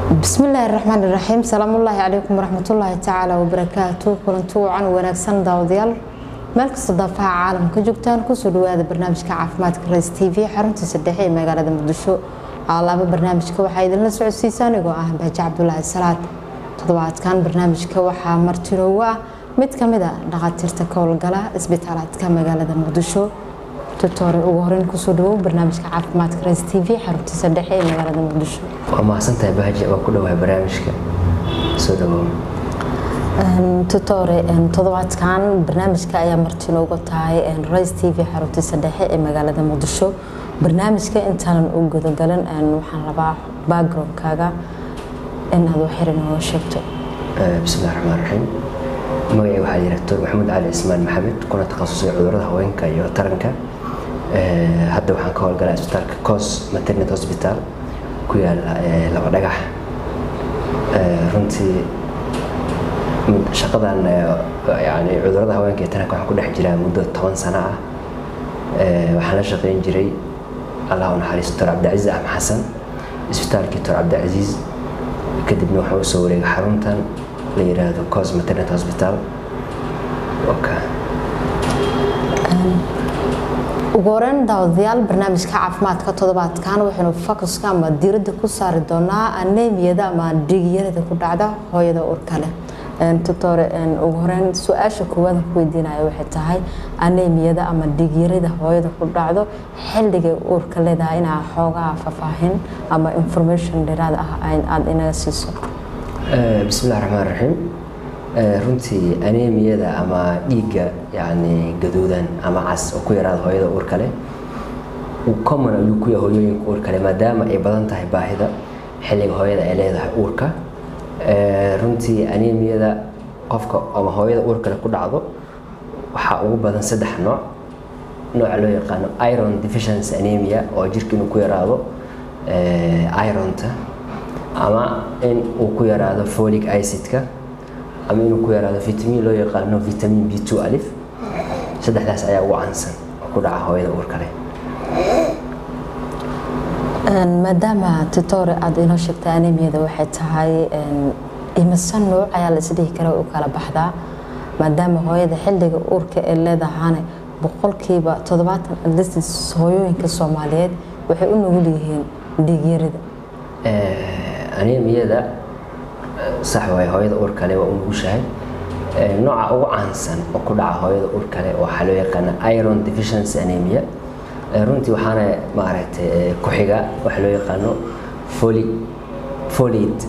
بسم الله الرحمن الرحيم سلام الله عليكم ورحمة الله تعالى وبركاته كلنتو عن وناكسن داوديال مالك صدافها عالم كجوكتان كسو هذا برنامج كعافماتك رئيس تي في حرمتي سدحي مقالة مقدشو على برنامج كوحا إذن لسعود سيساني قواه بهجة عبد الله الصلاة تضوعات كان برنامج كوحا مرتلوه مid kamid ah dhaqaatiirta kowlgala isbitaalada magaalada Muqdisho tutorial ugu horeyn ku soo dhawow barnaamijka caafimaadka Rays TV xaruntiisa dhexe ee magaalada Muqdisho waa mahadsantahay Bahje oo ku dhawahay barnaamijka soo dhawow tutorial toddobaadkan barnaamijka ayaa marti looga tahay Rays TV xaruntiisa dhexe ee magaalada Muqdisho barnaamijka intaan u gudagalan waxaan rabaa background-kaaga inaad wax yar inoo sheegto bismillahir rahmaanir rahiim magacaygu waxaa jira Dr. Maxamed Cali Ismaan Maxamed kuna takhasusay cudurrada haweenka iyo taranka hadda waxaan ka howlgalaa isbitaalka COS Maternity Hospital ku yaal laba dhagax runtii shaqadan yani cudurrada haweenka iyo taranka waxaan ku dhex jiraa muddo 10 sano ah waxaan la shaqeyn jiray Allah u naxariisto Dr. Cabdicaziz Axmed Xasan isbitaalkii Dr. Cabdicaziz kadibna waxaan u soo wareegay xaruntan la yiraahdo COS Maternity Hospital ugu horeyn daawadayaal barnaamijka caafimaadka toddobaadkan waxaanu focuska ama diiradda ku saari doonaa anemiyada ama dhiig-yarida ku dhacda hooyada uurka leh tutor ugu horeyn su'aasha koowaad ku weydiinayo waxay tahay anemiyada ama dhiig-yarida hooyada ku dhacdo xilliga uurka leedahay inaa xoogaa faahfaahin ama information dheeraad ah aad inaga siiso bismillahir rahmaanir rahiim runtii anemiyada ama dhiigga yani gaduudan ama cas oo ku yaraada hooyada uurka leh uu common ayuu ku yahay hooyooyinka uurka leh maadaama ay badan tahay baahida xilliga hooyada ay leedahay uurka runtii anemiyada qofka ama hooyada uurka leh ku dhacdo waxaa ugu badan 3 nooc loo yaqaan iron deficiency anemia oo jirka inuu ku yaraado ironta ama in uu ku yaraado folic acid-ka ama inuu ku yaraado vitamin loo yaqaan vitamin B2 alif saddexdaas ayaa ugu caansan ku dhaca hooyada uurka leh maadaama tutor aad inoo sheegtay anemiyada waxay tahay imisa nooc ayaa la isdhihi karaa oo kala baxdaa maadaama hooyada xilliga uurka ee leedahay boqolkiiba 70 hooyooyinka Soomaaliyeed waxay u nugul yihiin dhiig-yarida anemiyada sax way hooyada uurka leh waa u nugushahay nooca ugu caansan oo ku dhaca hooyada uurka leh waxa loo yaqaan iron deficiency anemia runtii waxaana maaragtay ku xiga waxa loo yaqaan folate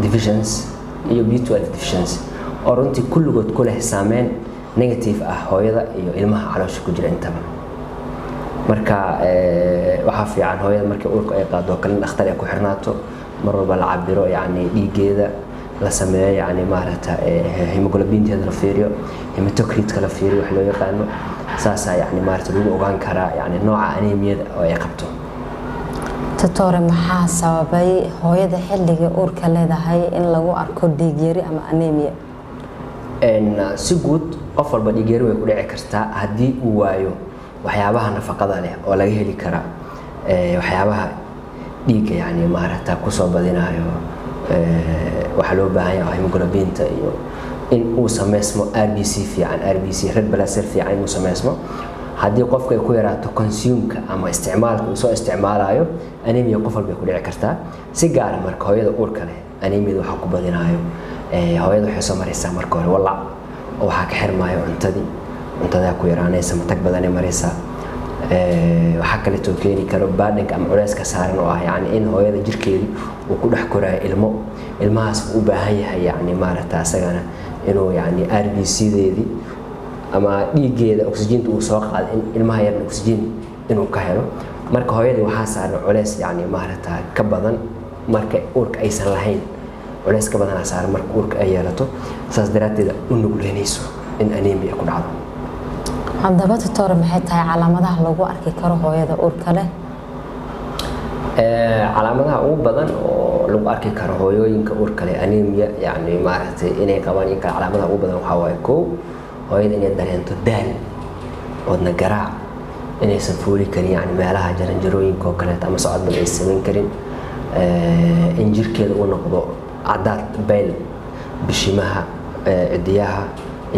deficiency iyo B12 deficiency oo runtii kulligood ku leh saameyn negative ah hooyada iyo ilmaha caloosha ku jira intaba marka waxa fiican hooyada markii uurka ay qaado kale dhakhtar ay ku xirnaato mar walba la cabiro yani dhiigeeda la sameeyo yani maarata hemoglobinteeda la fiiriyo hematocrit la fiiriyo wax loo yaqaano saasa yani maarata lagu ogaan karaa yani nooca anemiyada oo ay qabto tutor maxaa sababay hooyada xilliga uurka leedahay in lagu arko dhiig-yari ama anemia si guud qof walba dhiig-yari way ku dhici kartaa haddii uu waayo waxyaabaha nafaqada leh oo laga heli kara waxyaabaha dhiigga yani maarata ku soo badinayo waxa loo baahan yahay hemoglobinta iyo in uu sameysmo RBC fiican RBC red blood cell fiican inuu sameysmo haddii qofka ay ku yaraato consume-ka ama isticmaalka uu soo isticmaalayo anemia qof walba ku dhici kartaa si gaar ah marka hooyada uurka leh anemia waxa ku badinayo hooyada waxay soo maraysaa marka hore walac oo waxa ka xirmaayo cuntada ku yaraanaysa matag badan ay maraysaa waxa kale oo keeni karo baadhanka ama culeyska saaran oo ah yani in hooyada jirkeedu uu ku dhex korayo ilmahaas u baahan yahay yani maarata asagana inuu yani RBC-deedii ama dhiigeeda oxygen uu soo qaado in ilmaha yar oxygen inuu ka helo marka hooyada waxa saaran culeys yani maarata ka badan marka uurka aysan lahayn culeys ka badan saaran marka uurka ay yeelato saas daraadeed u nugleynayso in anemia ku dhacdo haddaba tutor maxay tahay calaamadaha lagu arki karo hooyada uurka leh calaamadaha ugu badan oo lagu arki karo hooyooyinka uurka leh anemia yani maaragtay inay qabaan in kala calaamadaha ugu badan waxa waaye koow hooyada inay dareento daal wadna garaac inaysan fuuli karin yani meelaha jaranjarooyinka oo kale ama socod badan ay samayn karin in jirkeeda uu noqdo cadaad bayl bishimaha cidiyaha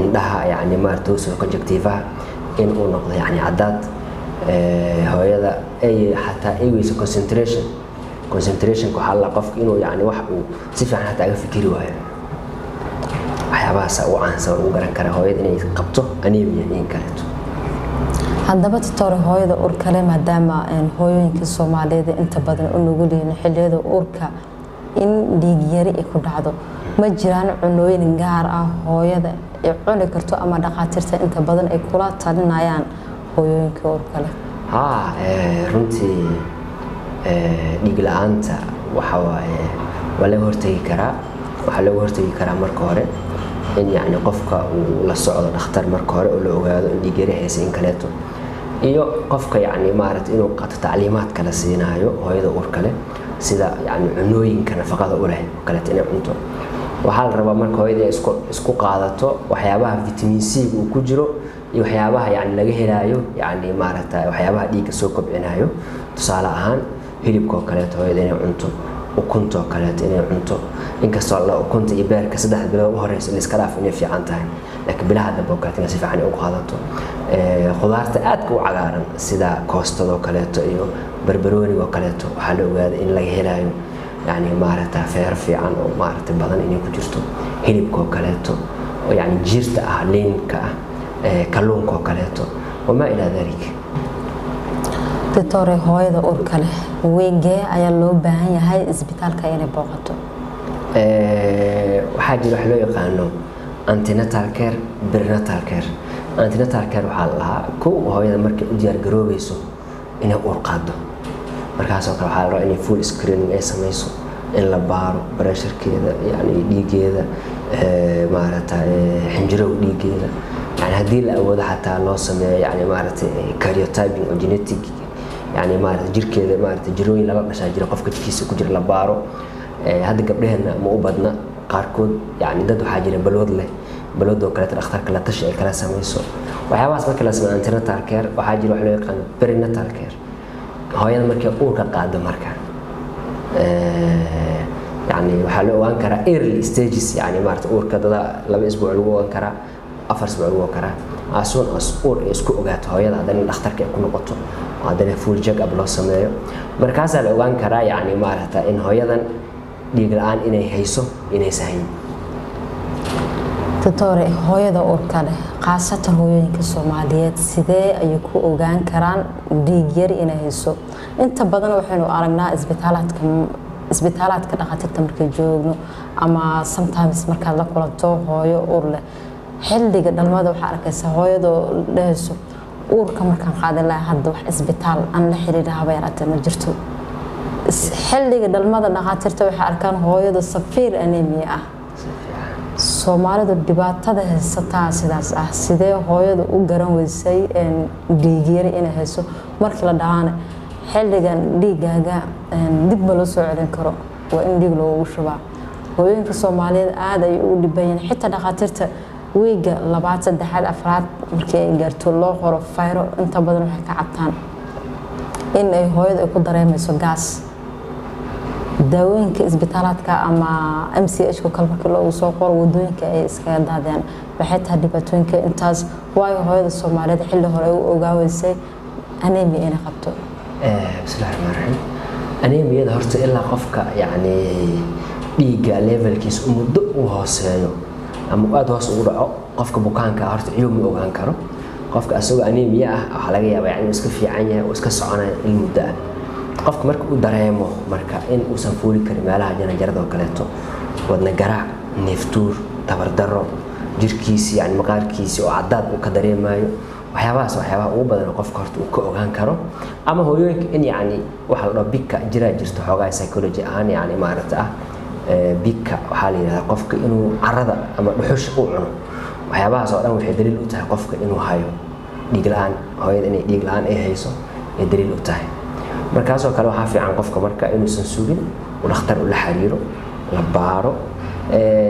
indhaha yani maaragtay soo conjunctivaha in uu noqdo yani cadaad hooyada ay xataa ay weyso concentration waxa la qofka inuu yani wax uu si fiican xataa aga fikiri waayo waxyaabahaas uu caansan uu garan kara hooyada inay qabto anemia in kaleeto haddaba doctor hooyada uurka leh maadaama hooyooyinka Soomaaliyeed inta badan u nugul yihiin xilliyada uurka in dhiig yari ay ku dhacdo ma jiraan cunooyin gaar ah hooyada ay cuni karto ama dhaqaatiirta inta badan ay kula talinayaan hooyooyinka uurka leh runtii dhiig la'aanta waxa waaye waa laga hortagi karaa marka hore in yani qofka uu la socdo dhakhtar marka hore oo la ogaado in dhiig yari haysa in kaleeto iyo qofka yani maaragtay inuu qaato tacliimaadka la siinayo hooyada uurka leh sida yani cunooyinka nafaqada u leh kaleeto inay cunto waxaa la rabaa marka hooyada isku qaadato waxyaabaha vitamin C uu ku jiro iyo waxyaabaha yani laga helayo yani maaragtay waxyaabaha dhiigga soo kobcinayo tusaale ahaan hilibka kaleeto hooyada inay cunto ukunta kaleeto inay cunto inkastoo la ukunta iyo beerka 3 bilood u horeysa la iska dhaaf inay fiican tahay laakiin bilaha dambe kaleeto si fiican u qaadato khudaarta aadka u cagaaran sida koostada kaleeto iyo barbarooniga kaleeto waxa la ogaaday in laga helayo yani maaragtay feer fiican oo maaragtay badan inay ku jirto hilibka kaleeto oo yani jirta ah leenka kalluunka kaleeto wama ila dalik doctor hooyada uurka leh weegee ayaa loo baahan yahay isbitaalka inay booqato waxaa jira wax loo yaqaano antenatal care perinatal care antenatal care waxaa la lahaa kow hooyada markay u diyaar garoobayso inay uur qaado markaasoo kale waxaa la rabaa inay full screening ay samayso in la baaro pressurekeeda yani dhiigeeda maaragtay xinjirowga dhiigeeda yani haddii la awoodo xataa loo sameeyo yani maaragtay karyotyping oo genetic يعني ما jirkeeda ma jirooyin la dhashaa jira qofka jirkiisa ku jira la baaro hadda gabdhaheena ma u badna qaarkood yani dad waxa jira balwad oo kale dhakhtarka la tashi ay kala sameeyso waxyaabahaas marka la sameeyo antenatal care waxa jira wax loo yaqaan perinatal care hooyada markay uurka qaado marka yani waxa loo ogaan karaa early stages yani maarta uurka dada 2 isbuuc lagu ogaan karaa 4 isbuuc lagu ogaan karaa asoon uur isku ogaato hooyada hadana dhakhtarka ku noqoto hadana full check up loo sameeyo markaas la ogaan karaa yani maarata in hooyadan dhiig la'aan inay hayso inay sahayn doctor hooyada uurka leh qaasatan hooyooyinka Soomaaliyeed sidee ay ku ogaan karaan dhiig yari inay hayso inta badan waxaynu aragnaa isbitaaladka dhaqaatiirta markay joogno ama sometimes marka la kulanto hooyo uur leh xilliga dhalmada waxa arkaysa hooyada dhayso uurka markaan qaadan lahaa hadda wax isbitaal aan la xiriiraha bayraatay ma jirto xilliga dhalmada dhaqaatiirta waxa arkaan hooyada safiir anemia ah Soomaalida dhibaatada haysata sidaas ah sidee hooyada u garan weysay dhiig yari inay hayso markii la dhaana xilligan dhiigaaga dib ma loo soo celin karo waa in dhiig loogu shubaa hooyooyinka Soomaaliyeed aad ay u dhibayeen xitaa dhaqaatiirta weega 2 3 4 markii ay gaarto loo qoro fayro inta badan waxay ka cabtaan in ay hooyada ku dareemayso gaas daawooyinka isbitaaladka ama MCH ko kale markii loo soo qoro wadooyinka ay iska daadeen waxay tahay dhibaatooyinka intaas waayo hooyada Soomaaliyeed xilli hore u ogaaweysay anemia inay qabto bismillahirrahmanirrahim anemia horta ilaa qofka yani dhiiga levelkiisa muddo u hooseeyo ama aad hoos ugu dhaco qofka bukaanka horta cilmi ogaan karo qofka asagoo anemia ah waxa laga yaabaa in iska fiican yahay oo iska soconayo in muddo qofka marka uu dareemo marka in uu san fuuli karin meelaha janjarada oo kaleeto wadna garaac neeftuur tabar daro jirkiisa yani maqaarkiisa oo cadaad uu ka dareemayo waxyaabaha ugu badan qofka horta uu ka ogaan karo ama hooyooyinka in yani waxa la dhaho bika jirto xogaa psychology ahaan yani maaragta bika waxa la yiraahdaa qofka inuu carada ama dhuxush u cuno waxyaabahaas oo dhan waxay daliil u tahay qofka inuu hayo dhiig la'aan hooyada inay dhiig la'aan ay hayso ay daliil u tahay markaas oo kale waxa fiican qofka marka inuu san sugin oo dhakhtar u la xiriiro la baaro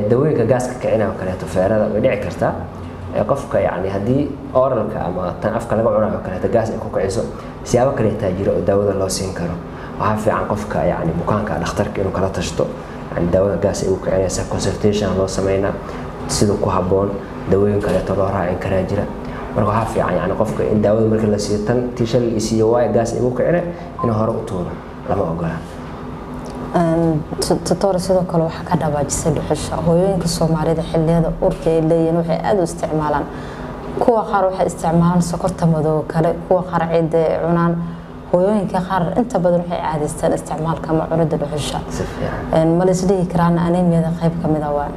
dawooyinka gaaska kicina oo kaleeto feerada way dhici kartaa qofka yani hadii oralka ama tan afka laga cunayo kaleeto gaas ay ku kiciso siyaabo kale taajiro oo daawada loo siin karo waxaa fiican qofka yani bukaanka dhakhtarka inuu kala tashto yani daawada gaas ay u kicinaysaa consultation loo sameynaa sida ku habboon dawooyin kaleeto loo raacin karaa jira marka waxaa fiican yani qofka in daawada marka la siiyo tan tishal isiyo waay gaas ay u kicina inuu hore u tuuro lama ogola doctor sidoo kale waxa ka dhawaajisay dhuxusha hooyooyinka Soomaalida xilliyada urka ay leeyihiin waxay aad u isticmaalaan kuwa qaar waxay isticmaalaan sokorta madow kale kuwa qaar ciid cunaan hooyooyinka qaar inta badan waxay caadaystaan isticmaalka macunada dhuxusha ma la isdhihi karaan anemiyada qayb kamid ah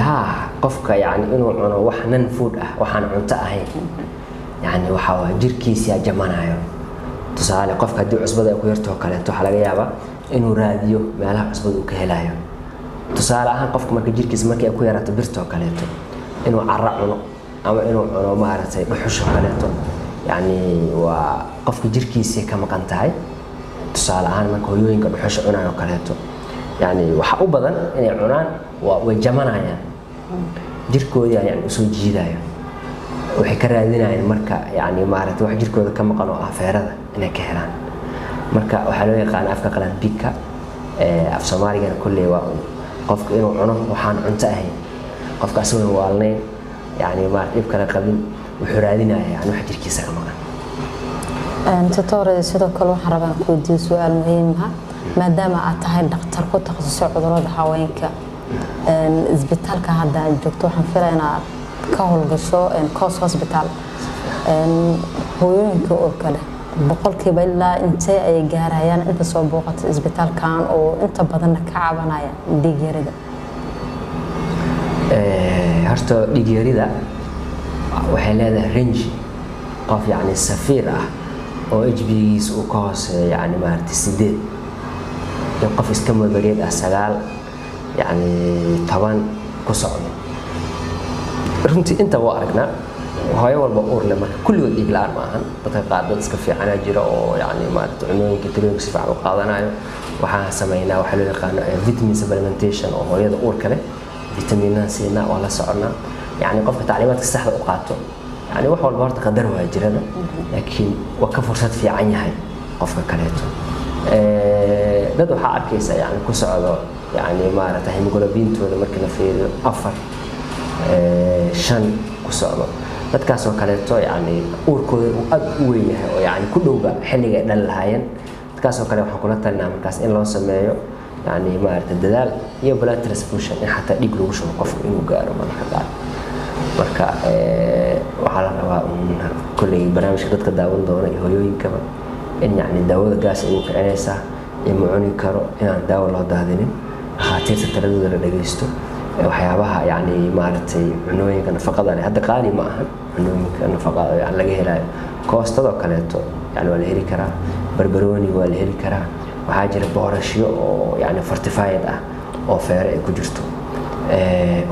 ها qofka yani inuu cuno wax nan food ah waxaan cunto ahayn yani waxa waa jirkiisa jamanayo tusaale qofka hadii cusbada ay ku yarto kaleeto waxa laga yaabaa inuu raadiyo meelaha cusbada uu ka helayo tusaale ahaan qofka marka jirkiisa markii ay ku yaraato birto kaleeto inuu carra cuno ama inuu cuno maaragtay dhuxusho kaleeto yani waa qofka jirkiisa ka maqan tahay tusaale ahaan marka hooyooyinka dhuxusho cunayo kaleeto yani waxa u badan inay cunaan way jamanayaan jirkooda yani soo jiidaya waxay ka raadinayaan marka yani maaragtay wax jirkooda ka maqan oo afeerada inay ka helaan marka waxa loo yaqaan afka qalan bika af Soomaaliga kullee waa qofka inuu cuno waxaan cunto ahayn qofka asoo waalnay yani ma dib kala qabin wuxuu raadinaya yani wax jirkiisa ka maqan doctor sidoo kale waxaan rabaa ku weydiiyo su'aal muhiim ah maadaama aad tahay dhakhtar ku takhasusay cudurrada haweenka isbitaalka hadda aad joogto waxaan filayaa inaad ka howlgasho Coast Hospital hooyooyinka oo kale boqolkiiba ilaa intee ay gaarayaan inta soo booqata isbitaalkan oo inta badan ka cabanaya dhiig yarida horta dhiig yarida waxay leedahay range qof yani safiir ah oo HB-giisa uu ka hooseeyo yani maaragtay 8 qof iska moderate ah 9 يعني طبعا كسعود runtii inta waa aragnaa hooyo walba uur leh marka kulligood dhiig la'aan ma ahan dadka qaar dad iska fiican jira oo yani maaragtay cunooyinka tirooyinka si fiican u qaadanayo waxaan sameynaa waxa loo yaqaan vitamin supplementation oo hooyada uurka leh vitamiinada siinaa waa la soconaa yani qofka tacliimaadka saxda u qaato yani wax walba horta qadar waa jirada laakiin waa ka fursad fiican yahay qofka kaleeto dad waxaa arkaysa yani ku socdo يعني ما رأيت هيموغلوبين تود مركنا في أفر شن كسرة تكاسو كلتو يعني أوركود وأقويه يعني كله بقى حلقة دلهاين تكاسو كلام حكونا تلنا مركز إن لون سمايو يعني ما رأيت الدلال يبلا ترسبوشن حتى يقولوا شو قف إنه قارو ما نحتاج مركا وعلى رواء كل برنامج كده كداون دونا يهوي كمان إن يعني الدواء جالس إنه كأنسا يمعني كرو إن الدواء الله دهدين خاطرت تردد لدغيستو waxyaabaha yani maartay cunooyinka nafaqada leh hadda qaali ma aha cunooyinka nafaqada yani laga helayo koostada kaleeto yani waa la heli karaa barbarooni waa la heli karaa waxa jira boorashyo oo yani fortified ah oo feer ay ku jirto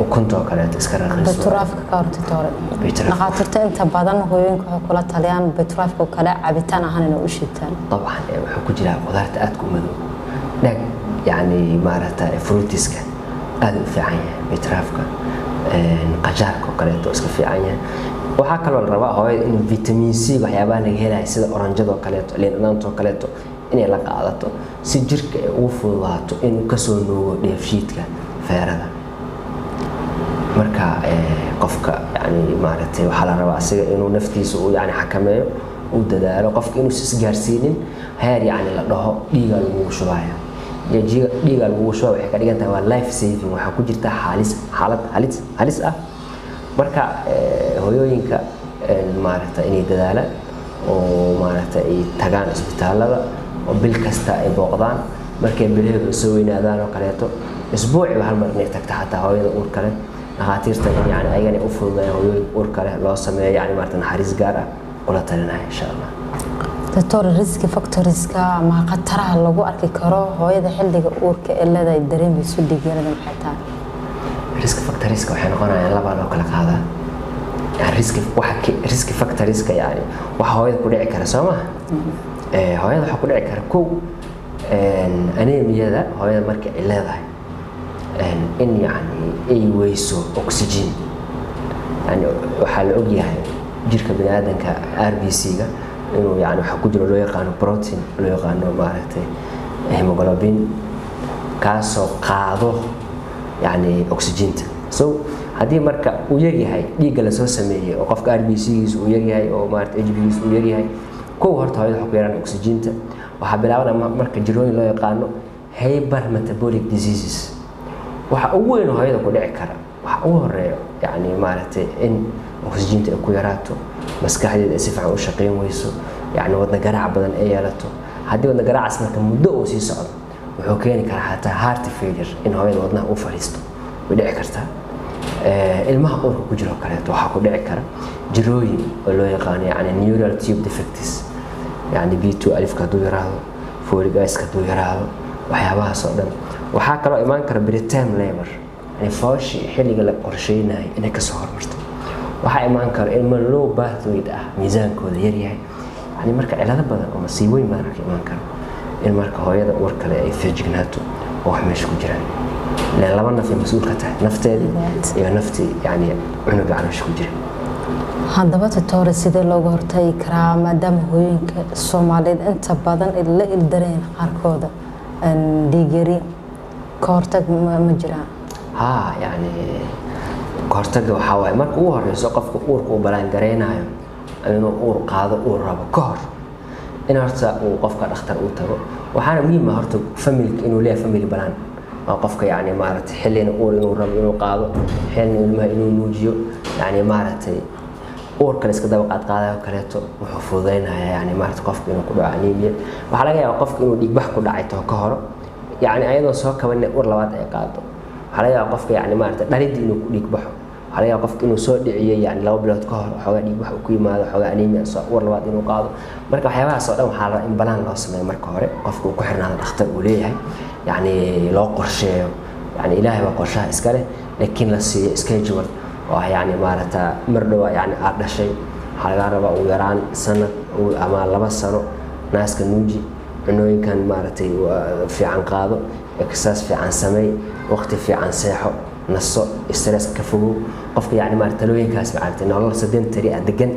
ukunta kaleeto iska raqiiso betrafka ka horta toore naqatirta inta badan hooyinka waxa kula taliyaan betrafka kale cabitaan ahaan inay u shiitaan طبعا waxa ku jira qudaarta aad ku madow dhag يعني مارتا فروتيسكا هذا في عينه بترافكا قجارك وكلته اسك في عينه waxa kale oo rabaa hooyada in vitamin C waxyaabaha laga helayo sida oranjada oo kaleeto leedaanto oo kaleeto inay la qaadato si jirka ay ugu fududaato inuu ka soo nuugo dheefshiidka feerada marka qofka yani maaragtay waxa la rabaa asiga inuu naftiisa uu yani xakameeyo uu dadaalo qofka inuu is gaarsiinin heer yani la dhaho dhiiga lagu shubayo dhiiga lagu shubayo waxay ka dhigan tahay waa life saving waxa ku jirta xaalad halis ah marka hooyooyinka maaragtay inay dadaalaan oo maaragtay ay tagaan isbitaalada oo bil kasta ay booqdaan markay bileedu soo weynaadaan oo kaleeto isbuuci hal mar inay tagto xataa hooyada uur kale dhakhaatiirta yani ayagana u fududeeyaan hooyooyinka uur kale loo sameeyo yani maaragtay naxariis gaar ah ula talinaya insha Allah doctor risk factorieska ma qataraha lagu arki karo hooyada xilliga uurka ee leedahay dareemayso dhiigyarada maxay tahay risk factorieska waxay noqonayaan laba loo kala qaadaa يعني risk factorieska yani waxa hooyada ku dhici kara Soomaa hooyada waxa ku dhici kara kow anemiyada hooyada marka ay leedahay in yani ay weyso oxygen yani waxa la og yahay jirka bini'aadanka RBC-ga inuu yani waxa ku jiro loo yaqaano protein loo yaqaano maaragtay hemoglobin kaasoo qaado yani oxygen-ta so haddii marka uu yaryahay dhiigga lasoo sameeyey oo qofka RBC-giisu uu yaryahay oo maaragtay HB-giisu uu yaryahay kow horta hooyada waxaa ku yaraan oxygen-ta waxaa bilaabanaya marka jirooyin loo yaqaano hypermetabolic diseases waxa ugu weyn hooyada ku dhici kara waxa ugu horeeyo yani maaragtay in oxygen-ta ay ku yaraato maskaxdeeda ay si fiican u shaqayn weyso yani wadna garaac badan ay yeelato haddii wadna garaacaas marka muddo uu sii socdo wuxuu keeni karaa xataa heart failure in hooyada wadnaha u fadhiisto way dhici kartaa ilmaha uurka ku jiro kaleeto waxaa ku dhici kara jirooyin oo loo yaqaano yani neural tube defects yani B2 alifka hadduu yaraado folic acid hadduu yaraado waxyaabahaas oo dhan waxaa kaloo imaan kara preterm labor yani fooshi xilliga la qorsheynayo inay kasoo hormarto waxaa imaan kara ilmo low birth weight ah miisaankooda yaryahay yani marka cilado badan oo masiibooyin badan ka imaan karo in marka hooyada uur kale ay feejignaato oo wax meesha ku jiraan leen laba naf ay mas-uul ka tahay nafteedii iyo naftii yani cunuga caloosha ku jira haddaba Doctor sidee looga hortagi karaa maadaama hooyinka Soomaaliyeed inta badan la ildareen qaarkooda dhiig yari ka hortag ma jiraan yani ka hortagga waxaa waaye marka ugu horeyso qofka uurka uu balaan gareynayo inuu uur qaado uur rabo ka hor in horta uu qofka dhakhtar u tago waxaana muhiim ah horta familka inuu leeyahay family balaan oo qofka yani maaragtay xillina uur inuu rabo inuu qaado xillina ilmaha inuu nuujiyo yani maaragtay uurka la iska daba qaadayo kaleeto wuxuu fududeynayaa yani maaragtay qofka inuu ku dhaco anemia waxaa laga yaabaa qofka inuu dhiigbax ku dhacay too ka hor yani ayadoo soo kaban uur labaad ay qaado waxaa laga yaabaa qofka yani maaragtay dhalidii inuu ku dhiigbaxo waxaa laga yaabaa qofka inuu soo dhiciyay yani 2 bilood ka hor xoogaa dhiigbax uu ku yimaado xoogaa anemia soo uur labaad inuu qaado marka waxyaabahaas oo dhan waxaa la rabaa in balaan loo sameeyo marka hore qofka uu ku xirnaado dhakhtar uu leeyahay yani loo qorsheeyo yani ilaahay baa qorshaha iska leh laakiin la siiyo schedule oo yani maaragta mar dhow yani aad dhashay waxaa laga rabaa ugu yaraan sanad ama 2 sano naaska nuuji cunooyinkan maaragtay fiican qaado exercise fiican sameey waqti fiican seexo naso stress ka fogow qofka yani maaragta talooyinkaas maaragtay nolol sedentary ah degan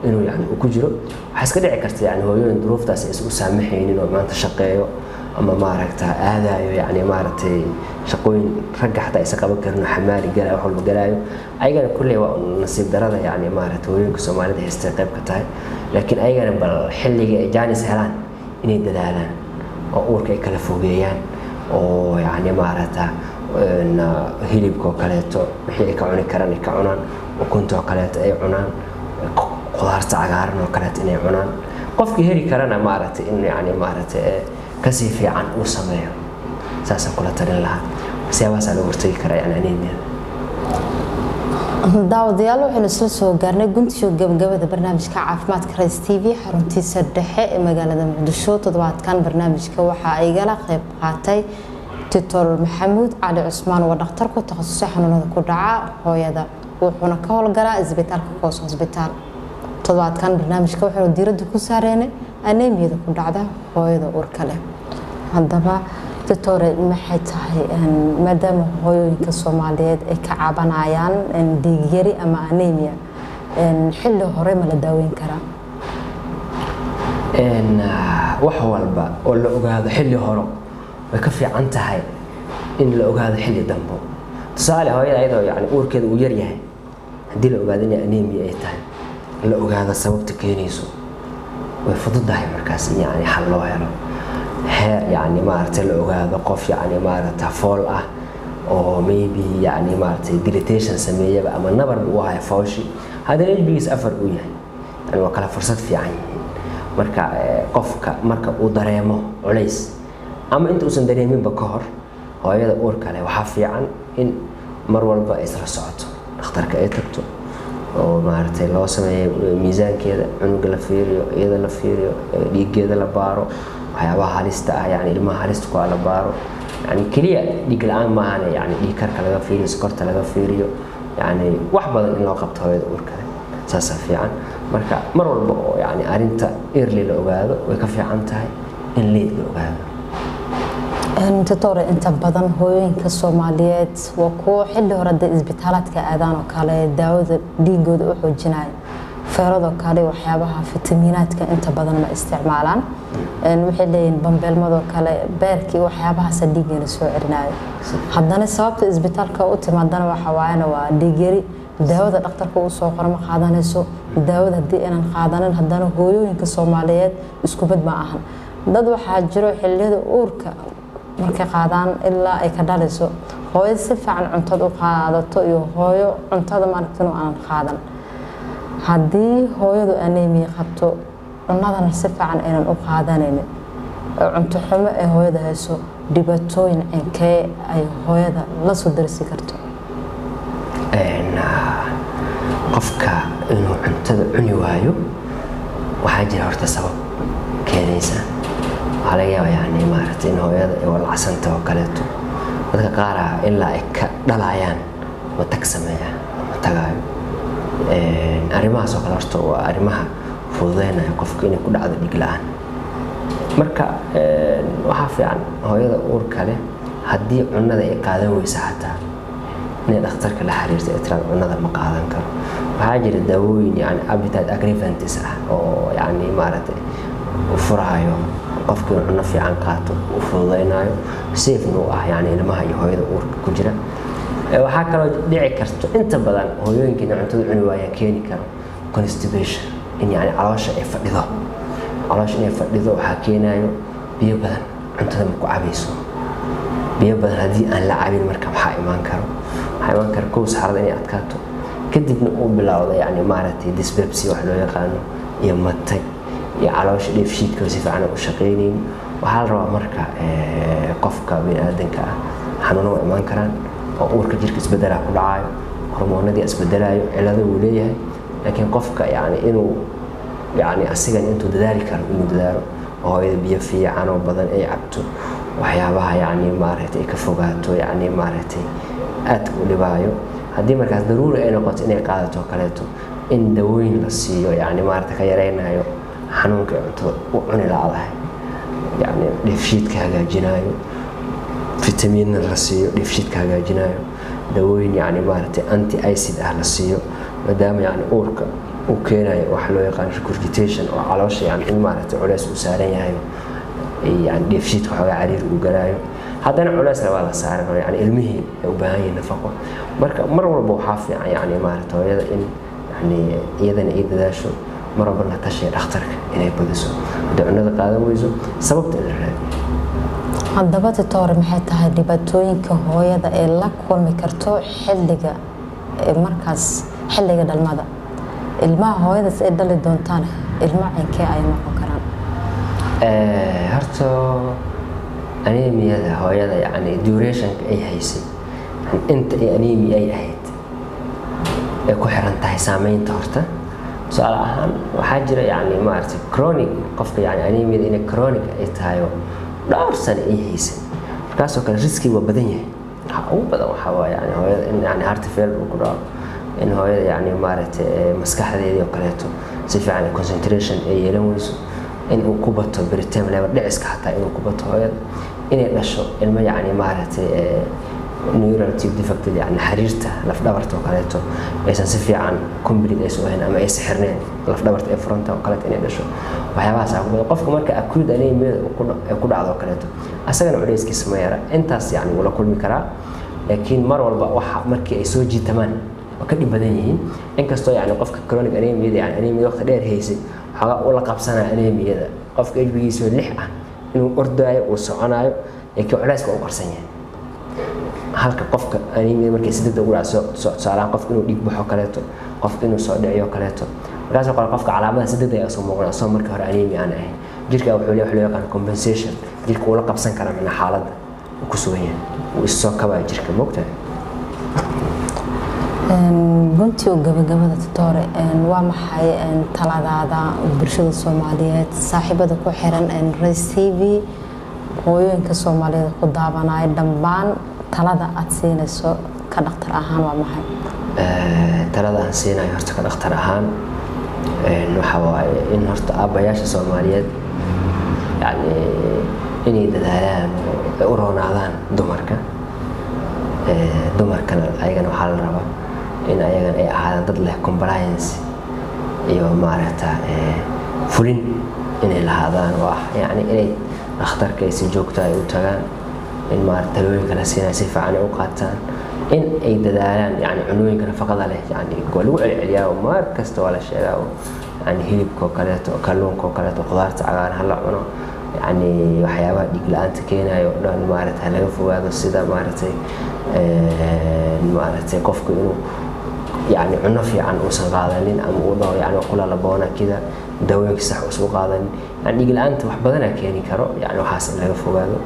inuu yani ku jiro waxa iska dhici karta yani hooyooyin duruuftaas ay isku saamaxaynin oo maanta shaqeeyo ama maaragta aadayo yani maaragtay shaqooyin ragga xataa aysan qaban karin xamaali galaayo wax walba galaayo ayagana kulley waa nasiib darada yani maaragtay hooyooyinka Soomaalida haystay qayb ka tahay laakiin ayagana bal xilliga ay jaanis helaan inay dadaalaan oo uurka ay kala fogeeyaan oo yani maaragta hilibka oo kaleeto wixii ay ka cuni karaan ay ka cunaan ukunta oo kaleeto ay cunaan qudaarta cagaaran oo kaleeto inay cunaan qofkii heli karana maaragtay in yani maaragtay kasii fiican uu sameeyo saasaan kula talin lahaa siyaabahaas loo hortagi karaa yani anemia daawadayaal waxaynu isla soo gaarnay guntiyo gabagabada barnaamijka caafimaadka Rays TV xaruntiisa dhexe ee magaalada Muqdisho toddobaadkan barnaamijka waxaa igala qayb qaatay Doctor Maxamuud Cali Cusmaan oo dhakhtar ku takhasusay xanuunada ku dhaca hooyada wuxuuna ka howlgalaa isbitaalka Koos Hospital toddobaadkan barnaamijka waxaanu diiradda ku saareenay anemiyada ku dhacda hooyada uurka leh haddaba Doctor maxay tahay maadaama hooyooyinka Soomaaliyeed ay ka cabanayaan dhiig yari ama anemia xilli hore ma la daaweyn karaa wax walba oo la ogaado xilli hore way ka fiican tahay in la ogaado xilli dambe tusaale hooyada ayadoo yani uurkeeda uu yar yahay haddii la ogaado in anemia ay tahay la ogaado sababta keenayso way fududahay markaas in yani xal loo helo heer yani maaragtay la ogaado qof yani maaragtay fool ah oo maybe yani maaragtay dilatation sameeyaba ama nabar uu hayo fooshi haddana HB-giis 4 uu yahay yani waa kala fursad fiican yihiin marka qofka marka uu dareemo culays ama inta uusan dareeminba ka hor hooyada uurka leh waxaa fiican in mar walba ay isla socoto dhakhtarka ay tagto oo maaragtay loo sameeyo miisaankeeda cunuga la fiiriyo iyada la fiiriyo dhiiggeeda la baaro waxyaabaha halista ah yani ilmaha halista ku la baaro yani kaliya dhiig la'aan ma ahane yani dhiig karka laga fiiriyo sokorta laga fiiriyo yani wax badan in loo qabto hooyada uurka leh saas fiican marka mar walba oo yani arinta early la ogaado way ka fiican tahay in late la ogaado Doctor inta badan hooyooyinka Soomaaliyeed waa kuwa xilli hore isbitaaladka aadaan oo kale daawada dhiigooda u xoojinay feerado kale waxyaabaha fitamiinaadka inta badan ma isticmaalaan waxay leeyihiin bambeelmado kale beerkii waxyaabahaas dhiigana soo celinayo haddana sababta isbitaalka u timaadana waxa waayana waa dhiig yari daawada dhakhtarka uu soo qoro ma qaadanayso daawada haddii aanan qaadanin haddana hooyooyinka Soomaaliyeed isku mid ma ahan dad waxaa jiro xilliyada uurka markay qaadaan ilaa ay ka dhalayso hooyo si fiican cuntada u qaadato iyo hooyo cuntada maaragtay aan qaadan haddii hooyadu anemia qabto cunadana si fiican aynan u qaadanaynin cunto xumo ee hooyada hayso dhibaatooyin inkee ay hooyada la soo darsi karto qofka inuu cuntada cuni waayo waxaa jira horta sabab keenaysa waxaa laga yaabaa yani maaragtay in hooyada ay walacsanto oo kaleeto dadka qaar ilaa ay ka dhalayaan matag sameeya matagaayo arrimahaas oo kale horta waa arrimaha fududeynaya qofka inay ku dhacdo dhiig la'aan marka waxaa fiican hooyada uurka leh haddii cunada ay qaadan weysa xataa inay dhakhtarka la xiriirto ay tiraahdo cunada ma qaadan karo waxaa jira daawooyin yani appetite aggrevants oo yani maaragtay u furaayo qofka inuu cunno fiican qaato u fududeynayo safena u ah yani ilmaha iyo hooyada uurka ku jira waxaa kaloo dhici karto inta badan hooyooyinka inay cuntada cuni waayaan keeni karo constipation in yani caloosha ay fadhido caloosha inay fadhido waxaa keenayo biyo badan cuntada ma ku cabayso biyo badan haddii aan la cabin marka waxaa imaan karo kow saxarada inay adkaato kadibna uu bilowdo yani maaragtay dyspepsia wax loo yaqaano iyo matag iyo caloosha dheefshiidka si fiican u shaqeynaynin waxaa la rabaa marka qofka bini'aadanka ah xanuuno waa imaan karaan oo uurka jirka isbedelaa ku dhacayo hormoonadii isbedelayo cilado uu leeyahay laakiin qofka yani inuu yani asigan intuu dadaali karo inuu dadaalo oo hooyada biyo fiican oo badan ay cabto waxyaabaha yani maaragtay ka fogaato yani maaragtay aad u dhibaayo haddii markaas daruuri ay noqoto inay qaadato kaleeto in dawooyin la siiyo yani maaragtay ka yareynayo xanuunka cuntada u cuni laadahay yani dheefshiidka hagaajinayo فيتامين الرسيو ديفشيت كاجينايو دواوين يعني مارتي انتي ايسيد اهل السيو مادام يعني اوركا وكيناي waxa loo yaqaan regurgitation oo caloosha yani in maartay culays u saaran yahay yani dheefshiidka waxa cariir u galaayo haddana culays la wada saaran yani ilmihii u baahan yahay nafaqo marka mar walba waxa fiican yani maartay hooyada in yani iyadana ay dadaasho mar walba la tashay dhakhtarka inay badiso cunada qaadan weyso sababta la raadiyo haddaba titoore maxay tahay dhibaatooyinka hooyada ee la kulmi karto xilliga markaas xilliga dhalmada ilmaha hooyada ay dhali doontaan ilma cinkee ay noqon karaan horta anemiyada hooyada yani duration ay haysay inta anemia ay ahayd ee ku xiran tahay saameynta horta su'aal ahaan waxaa jira yani maartay chronic qofka yani anemiyada inay chronic ay tahay dhowr sano ay haysay markaasoo kale riskiga waa badan yahay waxa ugu badan waxaa waaye yani hooyada in yani heart failure uu ku dhaco in hooyada yani maaragtay maskaxdeedii oo kaleeto si fiican concentration ay yeelan weyso in uu ku bato baritaan level dhiciska xataa inuu ku bato hooyada inay dhasho ilmo yani maaragtay neural tube defect yani xiriirta laf dhabarta oo kaleeto aysan si fiican complete aysan ahayn ama ay sixirneen laf dhabarta ee fronta oo kaleeto inay dhasho waxyaabahaas ah qofka marka acute anemia ku dhacdo kaleeto asagana culeyskiisa ma yara intaas yani wala kulmi karaa laakiin mar walba waxa markii ay soo jiitamaan waa ka dhib badan yihiin inkastoo yani qofka chronic anemia yani anemia waqti dheer haysay waxa uu la qabsanaa anemiyada qofka ilbigiisa 6 ah inuu ordaayo uu soconayo ee ka culeyska uu qarsan yahay halka qofka anemia markay si degdeg u dhacso saalaan qofka inuu dhiig baxo kaleeto qofka inuu soo dhaciyo kaleeto markaas oo qofka calaamadaha si degdeg ah soo muuqda soo markii hore anemia aan ahayn jirka wuxuu leeyahay loo yaqaan compensation jirka uu la qabsan kara min xaaladda uu ku sugan yahay uu soo kabaa jirka moogtahay guntiga gabagabada titoore waa maxay taladaada bulshada Soomaaliyeed saaxiibada ku xiran Rays TV hooyooyinka Soomaaliyeed ku daawanaya dhammaan talada aad siinayso ka dhakhtar ahaan waa maxay talada aan siinayo horta ka dhakhtar ahaan waxa waaye in horta aabayaasha Soomaaliyeed yani inay dadaalaan oo u roonaadaan dumarkana ayagana waxa la rabaa in ayagana ay ahaadaan dad leh compliance iyo maaragta fulin inay lahaadaan oo ah yani inay dhakhtarka ay si joogto ay u tagaan in maaragta talooyinka la siinaya si fiican ay u qaataan in ay dadaalaan yani cunooyinka nafaqada leh yani kuwa lagu celceliyaa oo maar kasta waa la sheegaa oo yani hilibka oo kaleeto kalluunka oo kaleeto qudaarta cagaaran ha la cuno yani waxyaabaha dhiig la-aanta keenayo oo dhan maaragta laga fogaado sida maaragtay qofku inuu يعني عنا في عن أوسن قادنين أم أوضاع يعني وقول الله بونا كذا دواء صح وسوق قادن يعني يقول أنت وحبنا كيني كرو يعني وحاسس له فوق هذا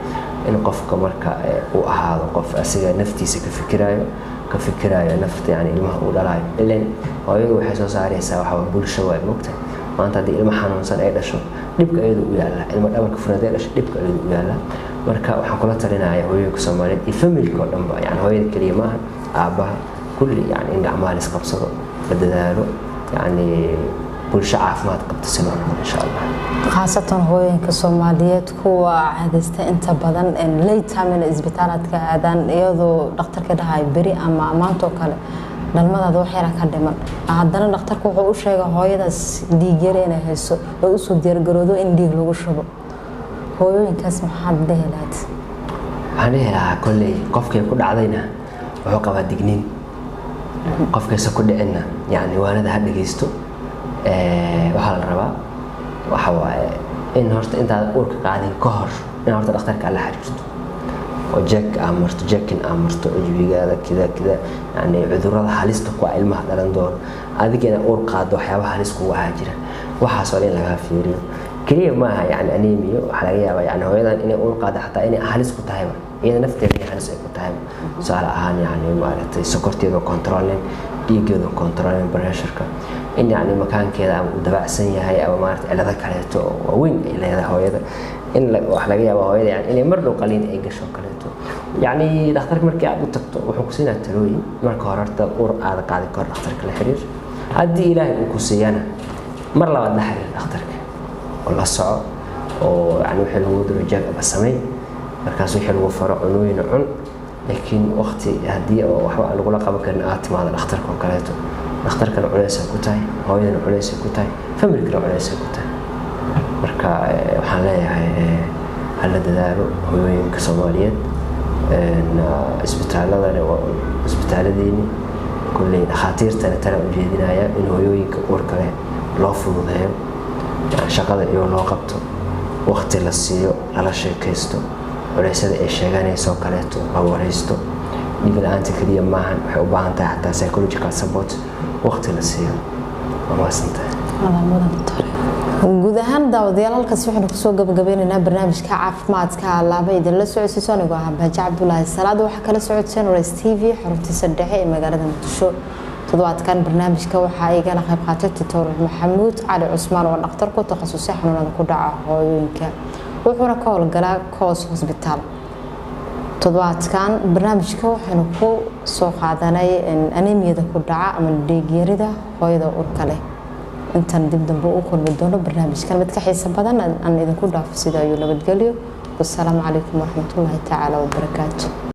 إنه قف كمركا وهذا قف أسير نفتي كفكرايا نفط يعني المهول لا لين هو يجوا حساس عليه سوا حول بول شوال مقتل ما أنت دي المحنون صار أيضا شو نبقى يدو ويالا المرأة كفرنا ديرش نبقى يدو ويالا مركا وحقولت لنا يا هو يجوا سمارين يفهم الكلام يعني هو الكلمة أباها كل يعني إن أعمال إسقاط بدلاله يعني كل شيء عافمات قبل سنة إن شاء الله. خاصة هو كصوماليات هو عادست أنت بدن إن ليت من إسبitaalad كأذان iyadoo dhakhtarka dhahay bari ama maanto kale dhalmada wax yar ka dhiman haddana dhakhtarku wuxuu u sheegay hooyadaas dhiig yar inay hayso oo u soo diyaar garoodo in dhiig lagu shubo hooyooyinkaas maxaad dheelaad waxaan helaa kulay qofkii ku dhacdayna wuxuu qabaa digniin qofkiisa ku dhicina yani waanada ha dhageysto waxa la rabaa waxa waaye in horta inta uurka qaadin ka hor in horta dhakhtarka la xiriirto oo jeek amarto jeekin amarto ujibigaada kida yani cudurrada halista ku ilmaha dhalan doon adigina uur qaado waxyaabaha halis ku waxa jira waxa soo in laga fiiriyo kaliya ma aha yani anemia waxa laga yaabaa yani hooyadan inay uur qaado xataa inay halis ku tahay iyada nafteeda halis ay ku tahay su'aal ahaan yani maaragtay sokorteeda controlling dhiiggeeda controlling pressure-ka in yani makaankeeda uu dabacsan yahay ama maaragtay cilada kaleeto oo weyn ay leedahay hooyada in wax laga yaabo hooyada yani inay mar dhow qaliin ay gasho kaleeto yani dhakhtarka markii aad u tagto wuxuu ku siinaa talooyin marka hore horta uur aad qaadi kor dhakhtarka la xiriir haddii ilaahay uu ku siiyana mar labaad la xiriir dhakhtarka oo la soco oo yani wixii lagu diro jeeg aba sameey markaas wixii lagu faro cunooyin cun laakiin waqti haddii oo waxba lagu la qaban karin aad timaado dhakhtarka oo kaleeto dhakhtarkana culays ku tahay hooyadana culays ku tahay familkana culays ku tahay marka waxaan leeyahay hala dadaalo hooyooyinka Soomaaliyeed isbitaaladeenii kulley dhakhaatiirtana tala u jeedinaya in hooyooyinka uurka leh loo fududeeyo shaqada iyo loo qabto waqti la siiyo lala sheekaysto culaysyada ay sheeganayso kaleeto la waraysto dhiig la'aanta kaliya maahan waxay u baahan tahay xataa psychological support waqti la siiyo guud ahaan daawadayaal halkaas waxaynu kusoo gabagabeynaynaa barnaamijka caafimaadka laaba idinla socodsiiso anigoo ah Baaji Cabdullaahi Salaad waxaa kala socodseen Rays TV xaruntiisa dhexe ee magaalada Muqdisho toddobaadkan barnaamijka waxaa igala qayb qaatay Dr. Maxamuud Cali Cusmaan oo dhakhtar ku takhasusay xanuunada ku dhaca hooyooyinka wuxuuna ka howlgalaa Coos Hospital toddobaadkan barnaamijka waxaynu ku soo qaadanay anemiyada ku dhaca ama dhiig yarida hooyada uurka leh intaan dib dambe u kulmi doono barnaamijkan mid ka xiiso badan aan idinku dhaafo sida ayuu nabadgelyo wassalaamu calaykum waraxmatullaahi tacaala wabarakaatuh